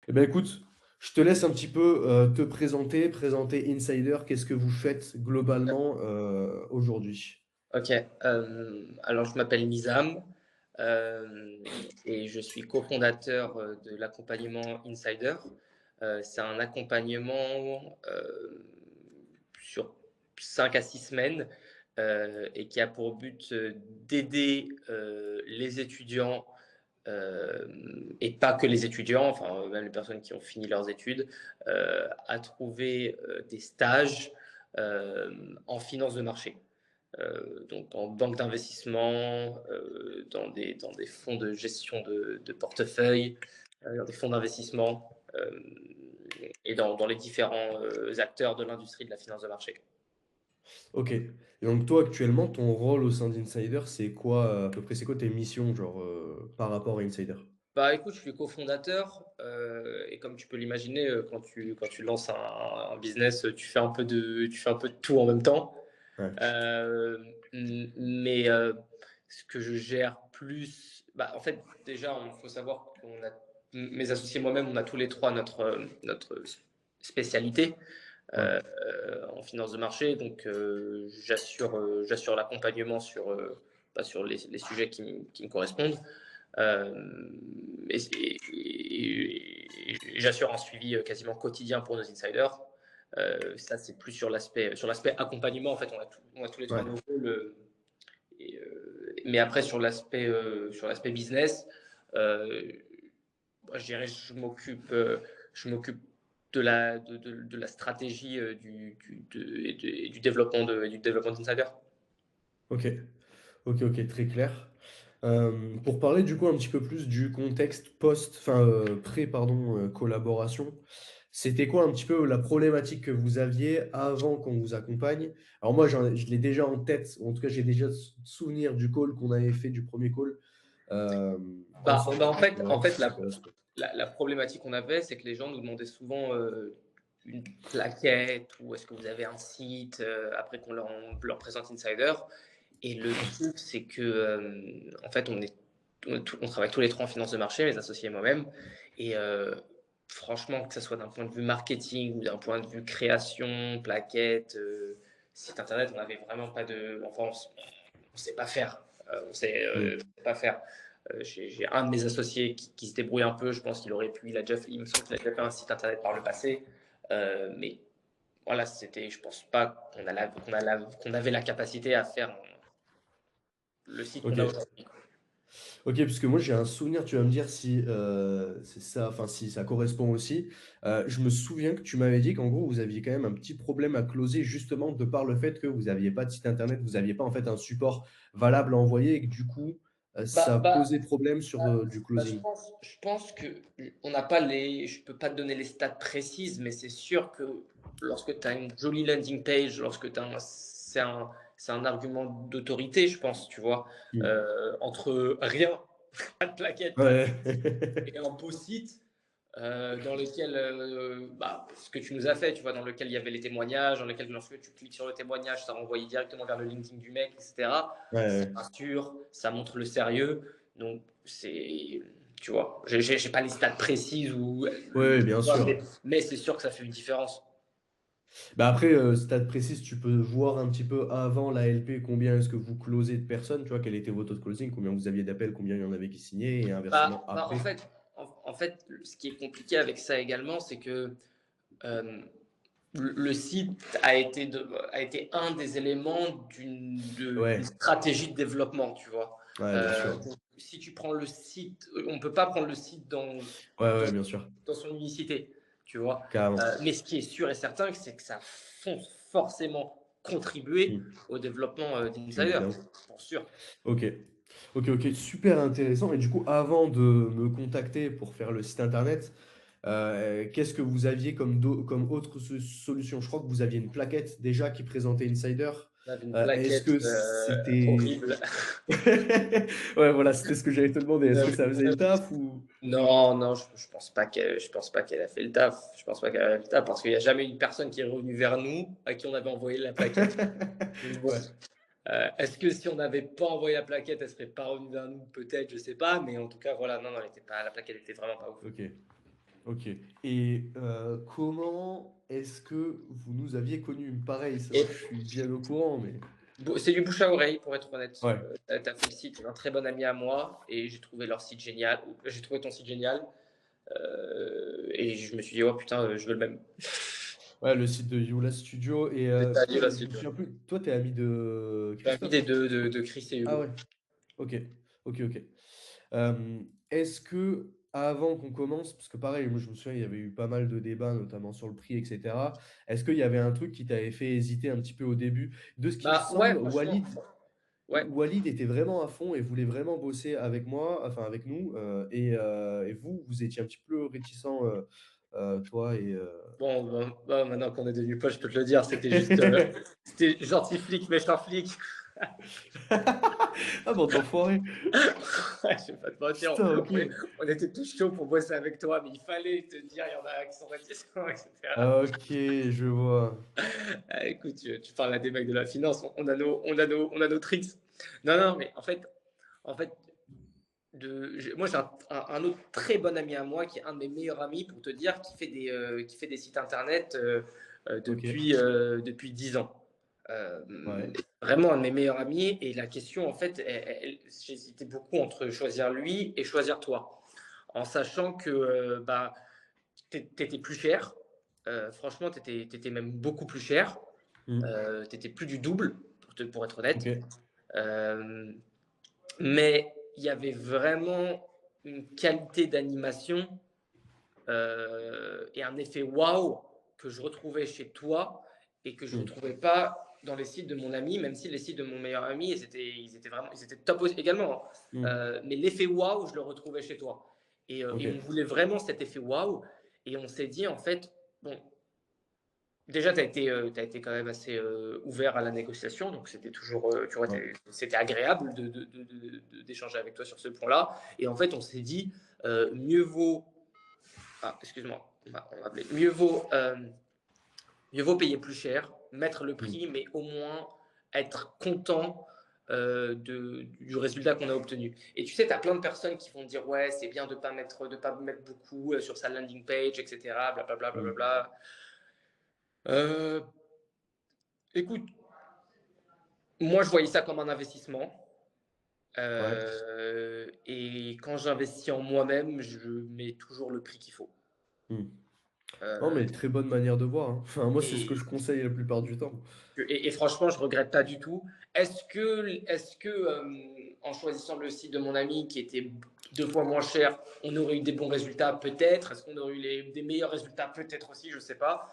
Eh ben écoute, je te laisse un petit peu te présenter Insider. Qu'est-ce que vous faites globalement aujourd'hui? Ok, alors je m'appelle Nizam et je suis cofondateur de l'accompagnement Insider. C'est un accompagnement sur 5 à 6 semaines et qui a pour but d'aider les étudiants et pas que les étudiants, enfin même les personnes qui ont fini leurs études, à trouver des stages en finance de marché. Donc en banque d'investissement, dans des fonds de gestion de portefeuille, dans des fonds d'investissement et dans les différents acteurs de l'industrie de la finance de marché. Ok. Et donc toi actuellement, ton rôle au sein d'Insider, c'est quoi à peu près? C'est quoi tes missions genre par rapport à Insider? Bah écoute, je suis cofondateur et comme tu peux l'imaginer, quand tu lances un business, tu fais un peu de tout en même temps. Ouais. Mais ce que je gère plus, bah, en fait, déjà, il faut savoir qu'on a, mes associés et moi-même, on a tous les trois notre spécialité Ouais. en finance de marché. Donc, j'assure l'accompagnement sur les sujets qui me correspondent. Euh, et j'assure un suivi quasiment quotidien pour nos insiders. Ça, c'est plus sur l'aspect accompagnement. En fait, on a tous les trois Ouais. nos rôles. Mais après, sur l'aspect business, euh, je dirais, je m'occupe de la stratégie et du développement et du développement d'Insider. Ok. Ok, ok, très clair. Pour parler du coup un petit peu plus du contexte pardon, collaboration, c'était quoi un petit peu la problématique que vous aviez avant qu'on vous accompagne? Alors moi, je l'ai déjà en tête, ou en tout cas, j'ai déjà souvenir du call qu'on avait fait, du premier call euh, ensemble. En Donc, fait, voilà, si ça correspond. la problématique qu'on avait, c'est que les gens nous demandaient souvent une plaquette ou est-ce que vous avez un site après on leur présente Insider. Et le truc, c'est que en fait, on travaille tous les trois en finance de marché, mes associés et moi-même. Et franchement, que ce soit d'un point de vue marketing ou d'un point de vue création, plaquette, site internet, on n'avait vraiment pas de. Enfin, on sait pas faire. On Hmm. sait pas faire. J'ai un de mes associés qui se débrouille un peu. Je pense qu'il aurait pu. Il me semble qu'il a déjà fait un site internet par le passé. Mais voilà, je pense pas qu'on avait la capacité à faire le site qu'on Ok. a aujourd'hui. Ok, parce que moi j'ai un souvenir, tu vas me dire si c'est ça, enfin si ça correspond aussi. Je me souviens que tu m'avais dit qu'en gros vous aviez quand même un petit problème à closer justement de par le fait que vous n'aviez pas de site internet, vous n'aviez pas en fait un support valable à envoyer et que du coup Bah, ça bah, posait problème sur du closing. je pense que on n'a pas je peux pas te donner les stats précises, mais c'est sûr que lorsque tu as une jolie landing page, lorsque tu c'est un argument d'autorité, je pense, tu vois, Hmm. entre rien, pas de plaquette, pas de Ouais. et un beau site dans lequel, ce que tu nous as fait, tu vois, dans lequel il y avait les témoignages, dans lequel lorsque tu cliques sur le témoignage, ça renvoyait directement vers le LinkedIn du mec, etc. Ouais, Ça ouais. rassure, ça montre le sérieux. Donc, tu vois, j'ai pas les stats précises Ouais, bien sûr. mais c'est sûr que ça fait une différence. Bah après, stade précis, tu peux voir un petit peu avant la LP combien est-ce que vous closez de personnes, tu vois, quel était votre taux de closing, combien vous aviez d'appels, combien il y en avait qui signaient, et inversement En après. fait, en fait, ce qui est compliqué avec ça également, c'est que euh, le site a été un des éléments d'une Ouais, stratégie de développement, tu vois. ouais, bien sûr. Donc, si tu prends le site, on ne peut pas prendre le site Ouais, dans, ouais, bien sûr. dans son unicité, tu vois. Carrément. Mais ce qui est sûr et certain, c'est que ça a forcément contribué Hmm. au développement d'Insider, Évidemment. pour sûr. Ok. Ok, ok, super intéressant. Et du coup, avant de me contacter pour faire le site internet, qu'est-ce que vous aviez comme autre solution? Je crois que vous aviez une plaquette déjà qui présentait Insider. On avait une Est-ce plaquette que c'était... horrible. Ouais, voilà, c'était ce que j'allais te demander. Est-ce que ça faisait le taf ou... Non, non, je pense pas qu'elle a fait le taf. Je pense pas qu'elle a fait le taf parce qu'il n'y a jamais une personne qui est revenue vers nous à qui on avait envoyé la plaquette. Donc bon, Ouais, est-ce que si on n'avait pas envoyé la plaquette, elle serait pas revenue vers nous? Peut-être, je sais pas, mais en tout cas, voilà, non, non, la plaquette était vraiment pas ouf. ok. OK. Et comment est-ce que vous nous aviez connus? Pareil, ça, Et je suis bien au courant, mais c'est du bouche à oreille, pour être honnête. ouais. Tu as fait le site d'un très bon ami à moi et j'ai trouvé leur site génial. J'ai trouvé ton site génial. Et je me suis dit, oh putain, je veux le même. Ouais, le site de Youla Studio et C'est ça, toi, Yola je me Studio. souviens plus, toi, t'es ami de J'ai envie des Christophe? deux, de Chris et Ah Hugo. ouais, OK. OK, OK. Est-ce que avant qu'on commence, parce que pareil, moi je me souviens, il y avait eu pas mal de débats, notamment sur le prix, et cetera. Est-ce qu'il y avait un truc qui t'avait fait hésiter un petit peu au début? De ce qui me Bah ouais, semble, franchement, ouais. Walid était vraiment à fond et voulait vraiment bosser avec moi, enfin avec nous, et vous, vous étiez un petit peu réticents, toi et Bon, bah, maintenant qu'on est devenu potes, je peux te le dire, c'était juste. C'était gentil flic, méchant flic. Ah bande d'enfoirés! Je vais pas te mentir, Putain, OK. on était tous chauds pour bosser avec toi, mais il fallait te dire, il y en a qui sont réticents, etc. OK, je vois. Ah, écoute, tu parles à des mecs de la finance, on a nos tricks. Non, non, mais en fait, moi j'ai un autre très bon ami à moi qui est un de mes meilleurs amis pour te dire qui fait des sites internet OK, depuis 10 ans. Euh, ouais. Vraiment un de mes meilleurs amis et la question en fait j'hésitais beaucoup entre choisir lui et choisir toi en sachant que bah, t'étais plus cher. Franchement t'étais même beaucoup plus cher. Mmh. T'étais plus du double pour être honnête. OK. Euh, mais il y avait vraiment une qualité d'animation et un effet waouh que je retrouvais chez toi et que je ne Mmh. retrouvais pas dans les sites de mon ami, même si les sites de mon meilleur ami, ils étaient top également. Mmh. Mais l'effet waouh, je le retrouvais chez toi. Et on OK. voulait vraiment cet effet waouh. Et on s'est dit, en fait, bon, déjà, t'as été quand même assez ouvert à la négociation, donc c'était toujours, tu vois, Ouais. c'était agréable d'échanger avec toi sur ce point-là. Et en fait, on s'est dit, mieux vaut, ah, excuse-moi, on m'a appelé. Mieux vaut payer plus cher, mettre le Mmh. prix, mais au moins être content du résultat qu'on a obtenu. Et tu sais, tu as plein de personnes qui vont dire, ouais, c'est bien de pas mettre beaucoup sur sa landing page, etc. Blablabla. Bla, bla, bla, Mmh. bla. Euh, Écoute, moi, je voyais ça comme un investissement. Ouais. Et quand j'investis en moi-même, je mets toujours le prix qu'il faut. Mmh. Non, Euh, mais très bonne manière de voir, hein. Enfin, moi, c'est ce que et, je conseille la plupart du temps. et franchement, je regrette pas du tout. En choisissant le site de mon ami qui était 2 fois moins cher, on aurait eu des bons résultats? Peut-être. Est-ce qu'on aurait eu des meilleurs résultats? Peut-être aussi, je ne sais pas.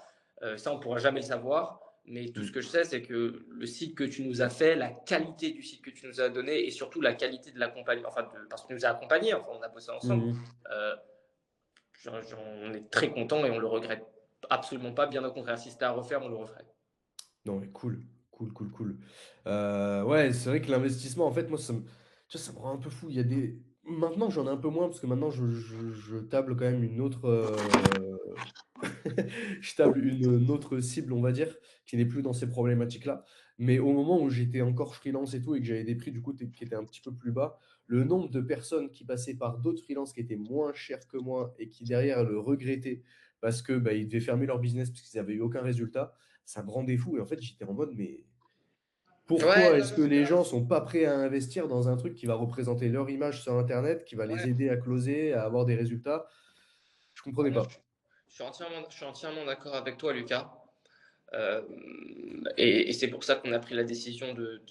Ça, on ne pourra jamais le savoir. Mais tout ce que Mmh. je sais, c'est que le site que tu nous as fait, la qualité du site que tu nous as donné et surtout la qualité de l'accompagnement, parce que tu nous as accompagnés, enfin, on a bossé Mmh ensemble. mh. Euh, on est très content et on le regrette absolument pas. Bien au contraire, si c'était à refaire, on le referait. Non, mais cool, cool, cool, cool. Ouais, c'est vrai que l'investissement, en fait, moi, tu vois, ça me rend un peu fou. Il y a des maintenant, j'en ai un peu moins parce que maintenant, je table quand même une autre, je table une autre cible, on va dire, qui n'est plus dans ces problématiques-là. Mais au moment où j'étais encore freelance et tout et que j'avais des prix, du coup, qui étaient un petit peu plus bas, le nombre de personnes qui passaient par d'autres freelances qui étaient moins chers que moi et qui, derrière, le regrettaient parce que, bah, ils devaient fermer leur business parce qu'ils avaient eu aucun résultat, ça me rendait fou et en fait, j'étais en mode: «Mais Ouais, pourquoi non, est-ce non, que les gens sont pas prêts à investir dans un truc qui va représenter leur image sur internet, qui va les ouais. aider à closer, à avoir des résultats?» Je comprenais Ah non, pas. je suis entièrement d'accord avec toi, Lucas. Euh, et c'est pour ça qu'on a pris la décision de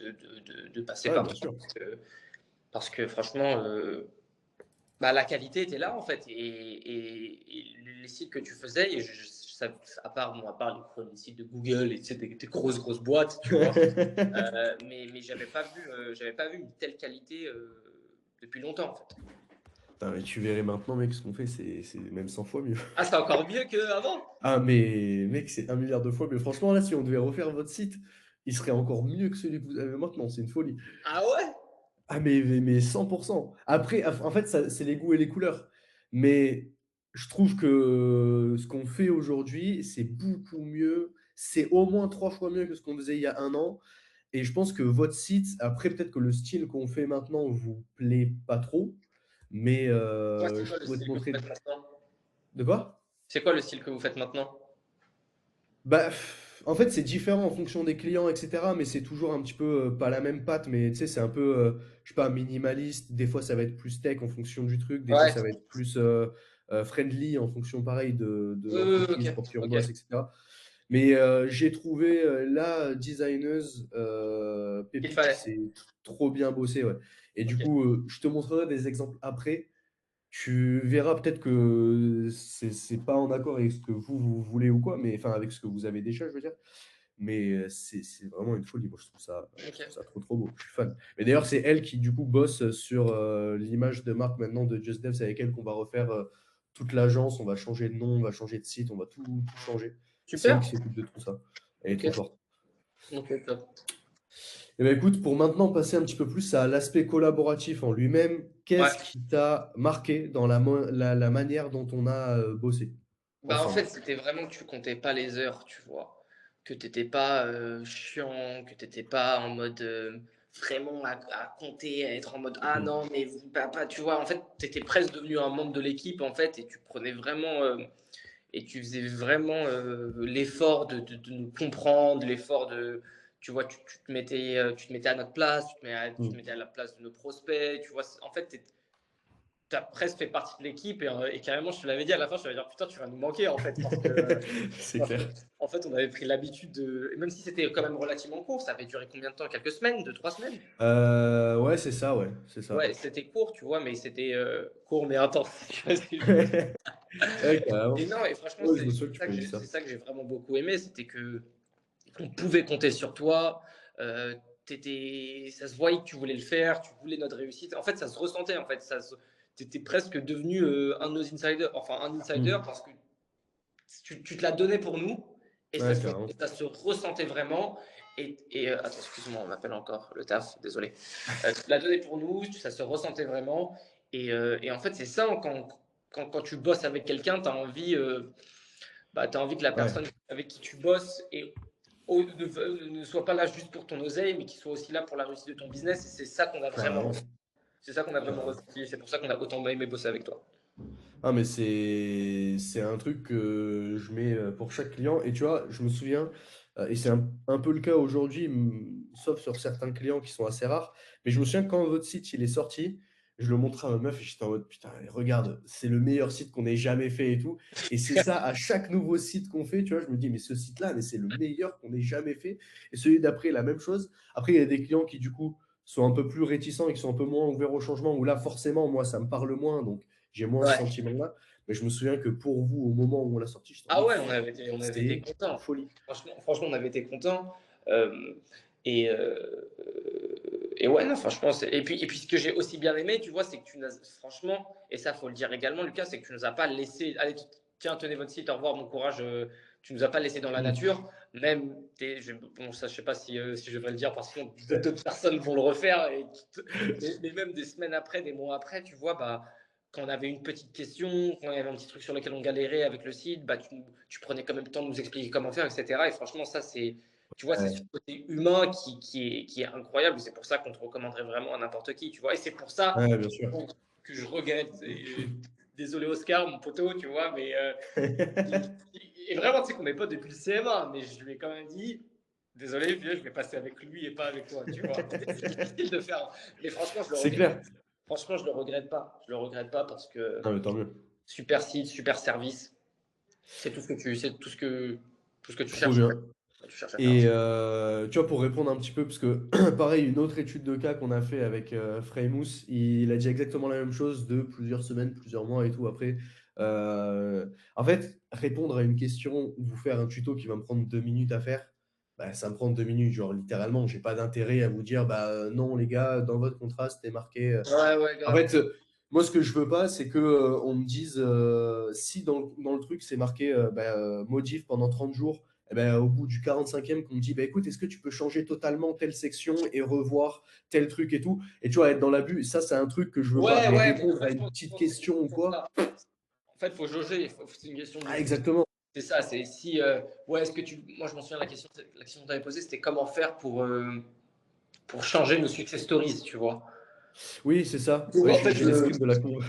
passer Ouais, par bien toi. sûr. Parce que franchement, bah, la qualité était là, en fait. Et les sites que tu faisais, à part, bon, à part les sites de Google et tu sais, des grosses, grosses boîtes, tu vois. Mais j'avais pas vu une telle qualité depuis longtemps, en fait. Putain, mais tu verrais maintenant, mec, ce qu'on fait, c'est même 100 fois mieux. Ah, c'est encore mieux qu'avant? Ah, mais mec, c'est un milliard de fois mieux. Franchement, là, si on devait refaire votre site, il serait encore mieux que celui que vous avez maintenant. C'est une folie. Ah ouais? Ah, mais 100%. Après, en fait, c'est les goûts et les couleurs. Mais je trouve que ce qu'on fait aujourd'hui, c'est beaucoup mieux. C'est au moins 3 fois mieux que ce qu'on faisait il y a un an. Et je pense que votre site, après, peut-être que le style qu'on fait maintenant vous plaît pas trop. Mais Moi, c'est je quoi le pourrais te style que vous montrer. faites maintenant? De quoi? C'est quoi le style que vous faites maintenant? Bah, en fait, c'est différent en fonction des clients, et cetera, mais c'est toujours un petit peu, pas la même patte, mais tu sais, c'est un peu, je sais pas, minimaliste. Des fois, ça va être plus tech en fonction du truc, des fois, Ouais. ça va être plus, friendly en fonction, pareil, de Oui, oui, oui, l'entreprise ok. pour qui on Ok. bosse, et cetera. Mais, j'ai trouvé, la designeuse, Il pépite qui fallait. sait trop bien bosser, ouais. Et du Ok. coup, je te montrerai des exemples après. Tu verras peut-être que c'est pas en accord avec ce que vous voulez ou quoi, mais enfin avec ce que vous avez déjà, je veux dire. Mais c'est vraiment une folie. Moi, je trouve Ok. ça trop trop beau. Je suis fan. Mais d'ailleurs, c'est elle qui du coup bosse sur l'image de marque maintenant de Just Dev. C'est avec elle qu'on va refaire toute l'agence. On va changer de nom, on va changer de site, on va tout changer. Et c'est elle qui Super. s'occupe de tout ça. Elle est Ok. trop forte. Ok, top. Et ben écoute, pour maintenant passer un petit peu plus à l'aspect collaboratif en lui-même, Ouais. qu'est-ce qui t'a marqué dans la manière dont on a bossé Bah, en fait, ensemble? c'était vraiment que tu comptais pas les heures, tu vois. Que t'étais pas chiant, que t'étais pas en mode vraiment à compter, à être en mode ah Mhm. non, mais pas, tu vois. En fait, t'étais presque devenu un membre de l'équipe, en fait, et tu prenais vraiment et tu faisais vraiment l'effort de nous comprendre, l'effort de. Tu vois, tu te mettais à notre place, tu te Mhm. mettais à la place de nos prospects, tu vois. En fait, tu as presque fait partie de l'équipe et carrément, je te l'avais dit à la fin, je te l'avais dit, putain, tu vas nous manquer en fait, C'est parce que clair. en fait, on avait pris l'habitude de. Et même si c'était quand même relativement court, ça avait duré combien de temps? Quelques semaines? 2, 3 semaines? Ouais, c'est ça, ouais, c'est ça. Ouais, c'était court, tu vois, mais c'était court mais intense. Tu vois ce que je veux dire. Ouais, carrément. Et non, et franchement, Ouais, je me souviens que tu m'avais dit c'est ça. ça que j'ai vraiment beaucoup aimé, c'était que on pouvait compter sur toi. Ça se voyait que tu voulais le faire, tu voulais notre réussite. En fait, ça se ressentait. En fait, tu étais presque devenu un de nos insiders, enfin un insider, Mhm. parce que tu te la donnais pour nous et Ouais, carrément. ça se ressentait vraiment. Attends, excuse-moi, on m'appelle encore le taf, désolé. Tu te la donnais pour nous, ça se ressentait vraiment. Et en fait, c'est ça, quand tu bosses avec quelqu'un, tu as envie, t'as envie que la Ouais, personne avec qui tu bosses ne soit pas là juste pour ton oseille, mais qu'il soit aussi là pour la réussite de ton business. Et carrément, c'est ça qu'on a vraiment carrément. ressenti. C'est pour ça qu'on a autant aimé bosser avec toi. Ah, mais c'est un truc que je mets pour chaque client. Et tu vois, je me souviens, et c'est un peu le cas aujourd'hui, sauf sur certains clients qui sont assez rares. Mais je me souviens que quand votre site il est sorti, je le montrais à ma meuf et j'étais en mode putain, regarde, c'est le meilleur site qu'on ait jamais fait et tout. Et c'est ça à chaque nouveau site qu'on fait, tu vois, je me dis, mais ce site-là, mais c'est le meilleur qu'on ait jamais fait. Et celui d'après, la même chose. Après, il y a des clients qui, du coup, sont un peu plus réticents et qui sont un peu moins ouverts au changement, où là, forcément, moi, ça me parle moins. Donc, j'ai moins ce Ouais. sentiment-là. Mais je me souviens que pour vous, au moment où on l'a sorti, j'étais en Ah mode, ouais, on avait été c'était contents. folie. Franchement, on avait été contents. Euh, et, euh, et ouais, non, franchement, et puis ce que j'ai aussi bien aimé, tu vois, c'est que franchement, et ça, faut le dire également, Lucas, c'est que tu nous as pas laissé, allez, tiens, tenez votre site, au revoir, bon courage, tu nous as pas laissé dans la Mm. nature, même, bon, ça, je sais pas si je vais le dire parce que d'autres personnes vont le refaire, mais même des semaines après, des mois après, tu vois, bah, quand on avait une petite question, quand il y avait un petit truc sur lequel on galérait avec le site, bah, tu prenais quand même le temps de nous expliquer comment faire, etc. Et franchement, ça, tu vois, c'est ce Ouais, côté humain qui est incroyable. C'est pour ça qu'on te recommanderait vraiment à n'importe qui, tu vois. Et c'est pour ça ouais, bien sûr. que je regrette. Désolé Oscar, mon poteau, tu vois, mais et vraiment, tu sais qu'on n'est pas depuis le CM1, mais je lui ai quand même dit, désolé, vieux, je vais passer avec lui et pas avec toi, tu vois. C'est difficile de faire, mais franchement, C'est clair. je le regrette pas. Je le regrette pas parce que Non, mais tant mieux. super site, super service, c'est tout ce que tu Trop cherches, bien. tu cherches à faire. Et tu vois, pour répondre un petit peu, parce que pareil, une autre étude de cas qu'on a fait avec Framous, il a dit exactement la même chose de plusieurs semaines, plusieurs mois et tout après. En fait, répondre à une question ou vous faire un tuto qui va me prendre 2 minutes à faire, bah, ça me prend 2 minutes. Genre, littéralement, j'ai pas d'intérêt à vous dire, bah non, les gars, dans votre contrat, c'était marqué. Ouais, ouais, En grave. fait, moi, ce que je veux pas, c'est que on me dise si dans le truc c'est marqué modif pendant 30 jours, eh ben, au bout du 45e, qu'on me dit bah, écoute, est-ce que tu peux changer totalement telle section et revoir tel truc et tout? Et tu vois, être dans l'abus, ça, c'est un truc que je veux pas. Ouais, Mais ouais, mais en répondre à fait, une je petite pense que c'est question ou pour quoi, ça. En fait, il faut jauger. C'est une question ah, de. exactement. C'est ça. C'est si. Ouais, est-ce que tu. Moi, je m'en souviens, la question que tu avais posée, c'était comment faire pour changer nos success stories, tu vois. Oui, c'est ça. Donc, Ouais, en fait, j'ai les screens de la con.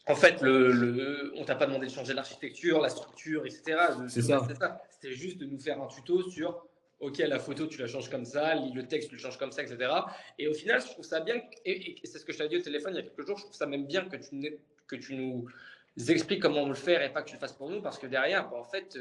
En fait, on t'a pas demandé de changer l'architecture, la structure, etc. C'est De rester ça. ça. C'était juste de nous faire un tuto sur, OK, la photo, tu la changes comme ça, le texte, tu le changes comme ça, etc. Et au final, je trouve ça bien, et c'est ce que je t'avais dit au téléphone il y a quelques jours, je trouve ça même bien que tu nous expliques comment le faire et pas que tu le fasses pour nous, parce que derrière, bah, en fait,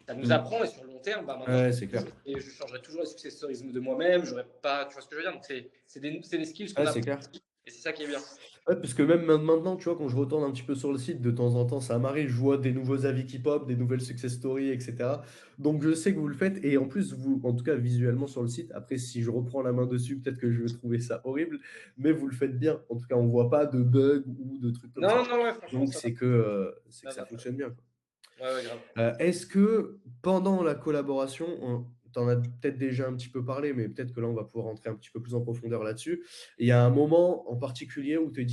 ça nous Mm. apprend, et sur le long terme, bah, maintenant, Ouais, c'est clair. je changerai toujours les success stories de moi-même, j'aurais pas, tu vois ce que je veux dire? Donc, c'est des skills qu'on Ouais, c'est apprend clair. aussi, et c'est ça qui est bien. Ouais, parce que même maintenant, tu vois, quand je retourne un petit peu sur le site, de temps en temps, ça m'arrive, je vois des nouveaux avis qui pop, des nouvelles success stories, etc. Donc je sais que vous le faites, et en plus, vous, en tout cas visuellement sur le site, après, si je reprends la main dessus, peut-être que je vais trouver ça horrible, mais vous le faites bien. En tout cas, on voit pas de bugs ou de trucs comme ça. Non, non, ouais, franchement, Donc ça va. c'est que Ça ça va, ça va. fonctionne bien, quoi. Ouais, ouais, grave. Est-ce que pendant la collaboration, tu en as peut-être déjà un petit peu parlé, mais peut-être que là, on va pouvoir rentrer un petit peu plus en profondeur là-dessus. Il y a un moment en particulier où tu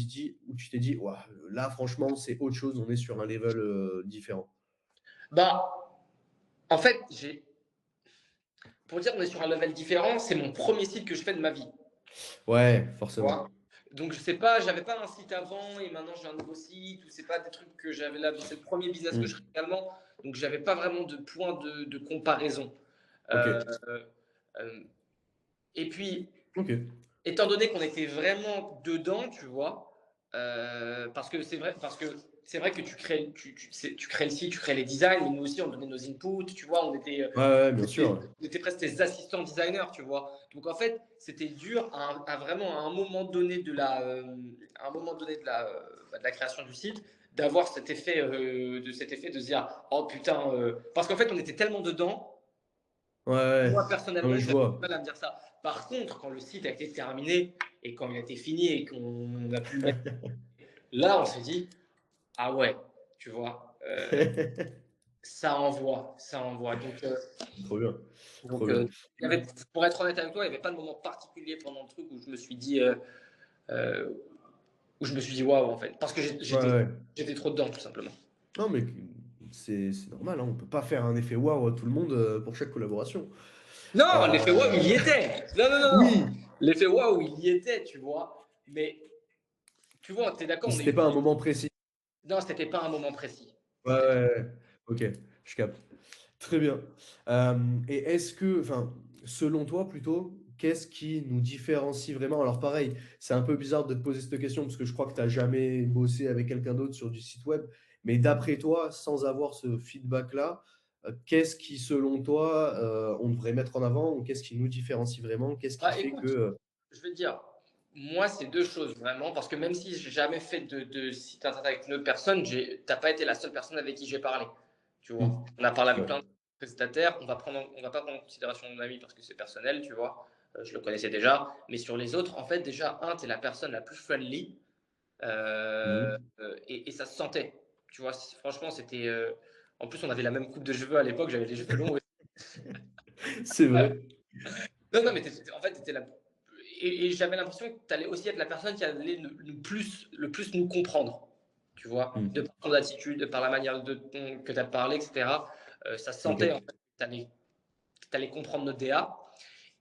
t'es dit: «Ouah, là, franchement, c'est autre chose, on est sur un level, différent». Bah, en fait, pour dire qu'on est sur un level différent, c'est mon premier site que je fais de ma vie. Ouais, Tu forcément. vois. Donc, je sais pas, j'avais pas un site avant et maintenant j'ai un nouveau site, ou c'est pas des trucs que j'avais là. C'est le premier business que je Mmh. fais également. Donc, j'avais pas vraiment de point de comparaison. Euh, OK. euh, et puis, OK. étant donné qu'on était vraiment dedans, tu vois, parce que c'est vrai que tu crées le site, tu crées les designs, mais nous aussi on donnait nos inputs, tu vois, Ouais, ouais, bien sûr, ouais. on était presque des assistants designers, tu vois. Donc en fait, c'était dur vraiment à un moment donné à un moment donné de la création du site, d'avoir cet effet de se dire, oh putain, parce qu'en fait on était tellement dedans. Ouais, ouais. Moi, Non, personnellement, mais je j'avais du vois. mal à me dire ça. Par contre, quand le site a été terminé et quand il a été fini et qu'on a pu le mettre, là, on s'est dit, ah ouais, tu vois, ça envoie, ça envoie. Trop bien, trop Donc bien. il y avait, pour être honnête avec toi, il n'y avait pas de moment particulier pendant le truc où je me suis dit, euh, waouh, en fait, parce que Ouais, ouais. j'étais trop dedans, tout simplement. Non, mais c'est normal, hein, on peut pas faire un effet waouh à tout le monde, pour chaque collaboration. Non, l'effet waouh, il Heu, y était. Non, non, non, non. oui, L'effet waouh, il y était, tu vois. Mais tu vois, tu es mais d'accord, on a c'était eu. pas un moment précis. Non, c'était pas un moment précis. Ouais, C'était ouais, ouais. OK, je capte. Très bien. Et est-ce que, enfin, selon toi plutôt, qu'est-ce qui nous différencie vraiment? Alors pareil, c'est un peu bizarre de te poser cette question parce que je crois que tu as jamais bossé avec quelqu'un d'autre sur du site web. Mais d'après toi, sans avoir ce feedback-là, qu'est-ce qui, selon toi, on devrait mettre en avant ou qu'est-ce qui nous différencie vraiment? Qu'est-ce qui Bah fait que, écoute, je vais te dire, moi c'est deux choses vraiment, parce que même si j'ai jamais fait de site internet avec une autre personne, t'as pas été la seule personne avec qui j'ai parlé. Tu vois, mmh, on a parlé avec ouais, plein de prestataires, on va pas prendre en considération mon ami parce que c'est personnel, tu vois. Je le connaissais déjà, mais sur les autres, en fait, déjà, tu es la personne la plus friendly, mmh. et ça se sentait. Tu vois, franchement, c'était. En plus, on avait la même coupe de cheveux à l'époque, j'avais les cheveux longs. C'est vrai. Non, non, mais en fait, t'étais là. Et j'avais l'impression que tu allais aussi être la personne qui allait le plus nous comprendre. Tu vois, de Mmh. par ton attitude, de par la manière que tu as parlé, etc. Ça se sentait, en OK. fait, que tu allais comprendre notre DA.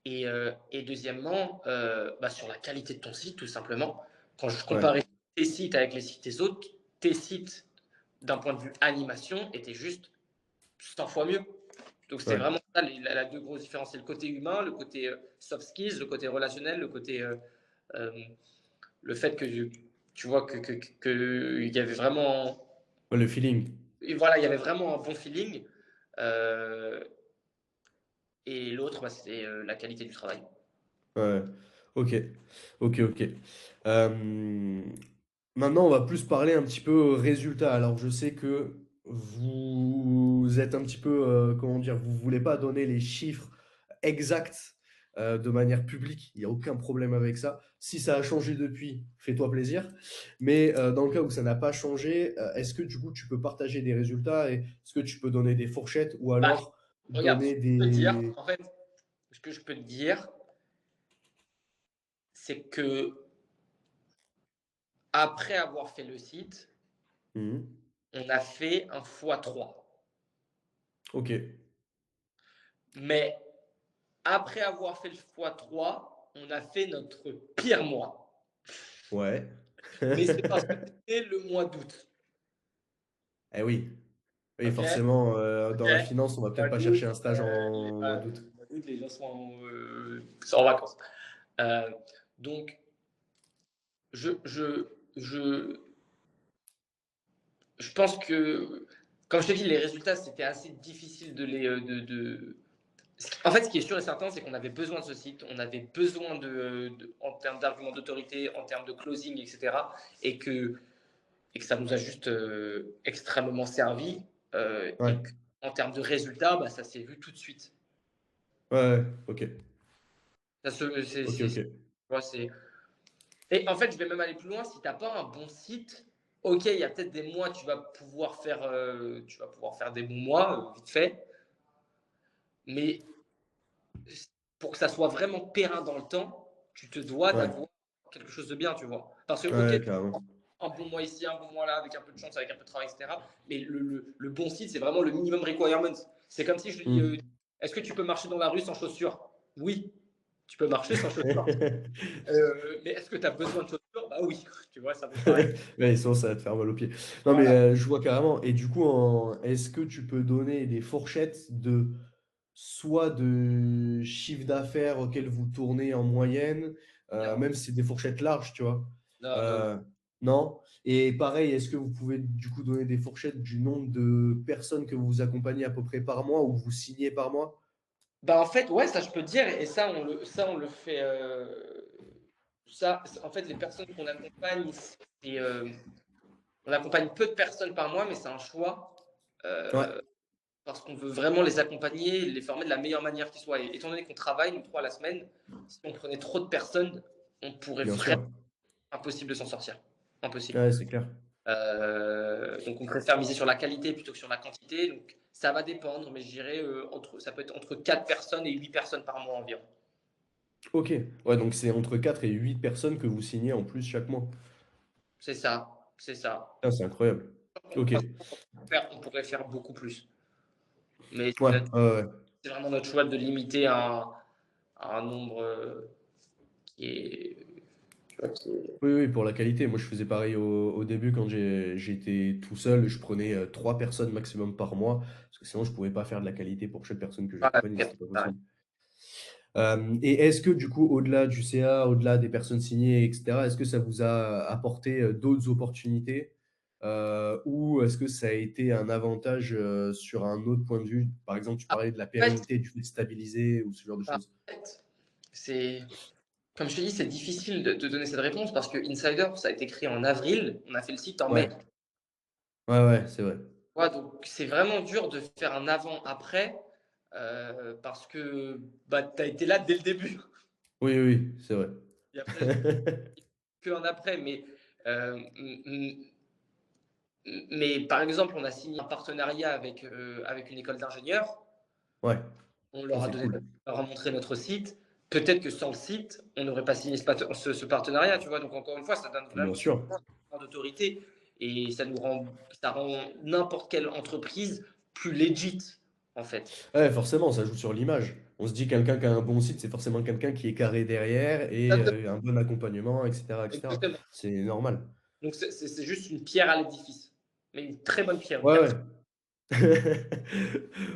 Et deuxièmement, bah, sur la qualité de ton site, tout simplement. Quand je Ouais. comparais tes sites avec les sites des autres, tes sites, d'un point de vue animation, étaient juste 100 fois mieux. Donc c'était Ouais. vraiment ça la deux grosses différences. C'est le côté humain, le côté soft skills, le côté relationnel, euh, le fait que tu vois que il y avait vraiment, Ouais, le feeling. et voilà, il y avait vraiment un bon feeling. Euh, et l'autre, bah, c'était la qualité du travail. Ouais. OK. OK, OK. Hem, Maintenant, on va plus parler un petit peu résultat. Alors, je sais que vous êtes un petit peu, comment dire? Vous voulez pas donner les chiffres exacts, de manière publique. Il y a aucun problème avec ça. Si ça a changé depuis, fais-toi plaisir. Mais, dans le cas où ça n'a pas changé, est-ce que du coup, tu peux partager des résultats et est-ce que tu peux donner des fourchettes ou Bah, alors regarde, donner des ce que je peux te dire, c'est que après avoir fait le site, mmh. on a fait un x3. OK. Mais après avoir fait le x3, on a fait notre pire mois. Ouais. mais c'est parce que c'était le mois d'août. Eh oui, oui, Ok? forcément, dans Ok? la finance, on va Mois peut-être pas d'août, chercher un stage en mois d'août. le mois d'août, les gens sont en vacances. Euh, donc, je, je, je, je pense que, comme je te dis, les résultats, c'était assez difficile de les. En fait, ce qui est sûr et certain, c'est qu'on avait besoin de ce site, on avait besoin en termes d'arguments d'autorité, en termes de closing, etc. Et que, et que ça nous a juste extrêmement servi. Ouais, Et qu'en termes de résultats, bah, ça s'est vu tout de suite. ouais, ouais, ok, Ça se, ok, ok. c'est. Et en fait, je vais même aller plus loin. Si tu n'as pas un bon site, ok, il y a peut-être des mois, tu vas pouvoir faire des bons mois, vite fait. Mais pour que ça soit vraiment périn dans le temps, tu te dois Ouais, d'avoir quelque chose de bien, tu vois. Parce que, ok, ouais, tu carrément. prends un bon mois ici, un bon mois là, avec un peu de chance, avec un peu de travail, etc. Mais le bon site, c'est vraiment le minimum requirement. C'est comme si je te dis, Hmm. est-ce que tu peux marcher dans la rue sans chaussures? Oui, tu peux marcher sans chaussures. Mais est-ce que tu as besoin de chaussures? Bah oui, tu vois, ça vaut pareil. Ouais, sinon ça va te faire mal aux pieds. Non, mais Voilà. je vois carrément. Et du coup, est-ce que tu peux donner des fourchettes de soit de chiffre d'affaires auquel vous tournez en moyenne, Non, même si c'est des fourchettes larges, tu vois? non, non, non. Euh, non? Et pareil, est-ce que vous pouvez du coup donner des fourchettes du nombre de personnes que vous accompagnez à peu près par mois ou vous signez par mois? Bah en fait, ouais, ça je peux te dire, et ça on le fait. En fait, les personnes qu'on accompagne, on accompagne peu de personnes par mois, mais c'est un choix Ouais, parce qu'on veut vraiment les accompagner, les former de la meilleure manière qui soit. Et étant donné qu'on travaille, nous trois à la semaine, si on prenait trop de personnes, on pourrait bien vraiment sûr. impossible de s'en sortir. Impossible. Ouais, c'est clair. Donc on préfère miser sur la qualité plutôt que sur la quantité. Donc ça va dépendre, mais je dirais ça peut être entre 4 personnes et 8 personnes par mois environ. Ok. Ouais, donc c'est entre 4 et 8 personnes que vous signez en plus chaque mois. C'est ça, c'est ça. Ah, c'est incroyable. Ok. On pourrait faire beaucoup plus. Mais Ouais, ouais, ouais. c'est vraiment notre choix de limiter à un nombre qui est. Tu vois, Oui, oui, pour la qualité. Moi, je faisais pareil au début quand j'étais tout seul. Je prenais 3 personnes maximum par mois. Parce que sinon, je pouvais pas faire de la qualité pour chaque personne que j'accompagnais. C'était pas pareil. possible. Et est-ce que du coup, au-delà du CA, au-delà des personnes signées, etc., est-ce que ça vous a apporté d'autres opportunités ou est-ce que ça a été un avantage sur un autre point de vue? Par exemple, tu En parlais de la fait, pérennité, du fait de stabiliser ou ce genre de en choses. fait, c'est. Comme je te dis, c'est difficile de donner cette réponse parce que Insider, ça a été créé en avril, on a fait le site en mai. Ouais, ouais, ouais, c'est vrai. Ouais, donc c'est vraiment dur de faire un avant-après parce que bah, tu as été là dès le début. Oui, oui, c'est vrai. Il y a presque qu'un après. Mais par exemple, on a signé un partenariat avec une école d'ingénieurs. Ouais, On ça leur a c'est donné, cool. on leur a montré notre site. Peut-être que sans le site, on n'aurait pas signé ce partenariat, tu vois. Donc encore une fois, ça donne Bien vraiment sûr. d'autorité et ça rend n'importe quelle entreprise plus legit, en fait. Ouais, forcément, ça joue sur l'image. On se dit quelqu'un qui a un bon site, c'est forcément quelqu'un qui est carré derrière et Exactement. un bon accompagnement, etc., etc. Exactement. C'est normal. Donc c'est juste une pierre à l'édifice, mais une très bonne pierre, une Ouais, pierre ouais. très.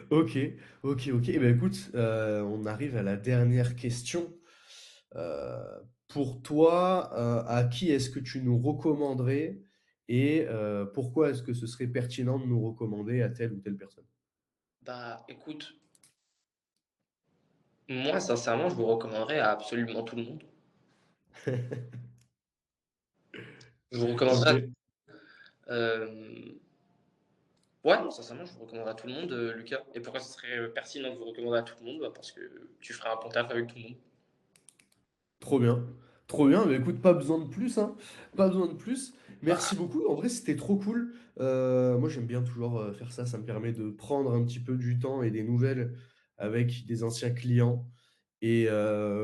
Ok, ok, ok. Eh ben, écoute, on arrive à la dernière question. Pour toi, à qui est-ce que tu nous recommanderais et pourquoi est-ce que ce serait pertinent de nous recommander à telle ou telle personne? Bah, écoute, moi, sincèrement, je vous recommanderais à absolument tout le monde. Je vous recommanderais. Ok. euh, Ouais, non, sincèrement, je vous recommanderais à tout le monde, Lucas. Et pourquoi ce serait pertinent de vous recommander à tout le monde? Bah, parce que tu feras un bon taf avec tout le monde. Trop bien. Trop bien. Mais écoute, pas besoin de plus, hein. Pas besoin de plus. Merci beaucoup. En vrai, c'était trop cool. Moi, j'aime bien toujours faire ça. Ça me permet de prendre un petit peu du temps et des nouvelles avec des anciens clients. Et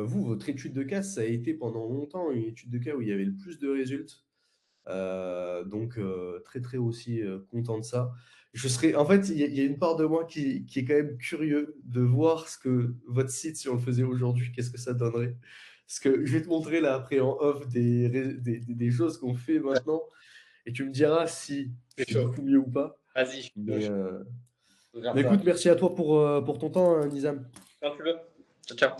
vous, votre étude de cas, ça a été pendant longtemps une étude de cas où il y avait le plus de résultats. Donc, très, très aussi content de ça. Je serais, en fait, il y a une part de moi qui est quand même curieux de voir ce que votre site, si on le faisait aujourd'hui, qu'est-ce que ça donnerait. Parce que je vais te montrer là après en off des choses qu'on fait Ouais, maintenant et tu me diras si c'est c'est chaud. beaucoup mieux ou pas. Vas-y, Mais, je peux faire mais ça. écoute, merci à toi pour ton temps, Nizam. Quand tu veux. Ciao, ciao.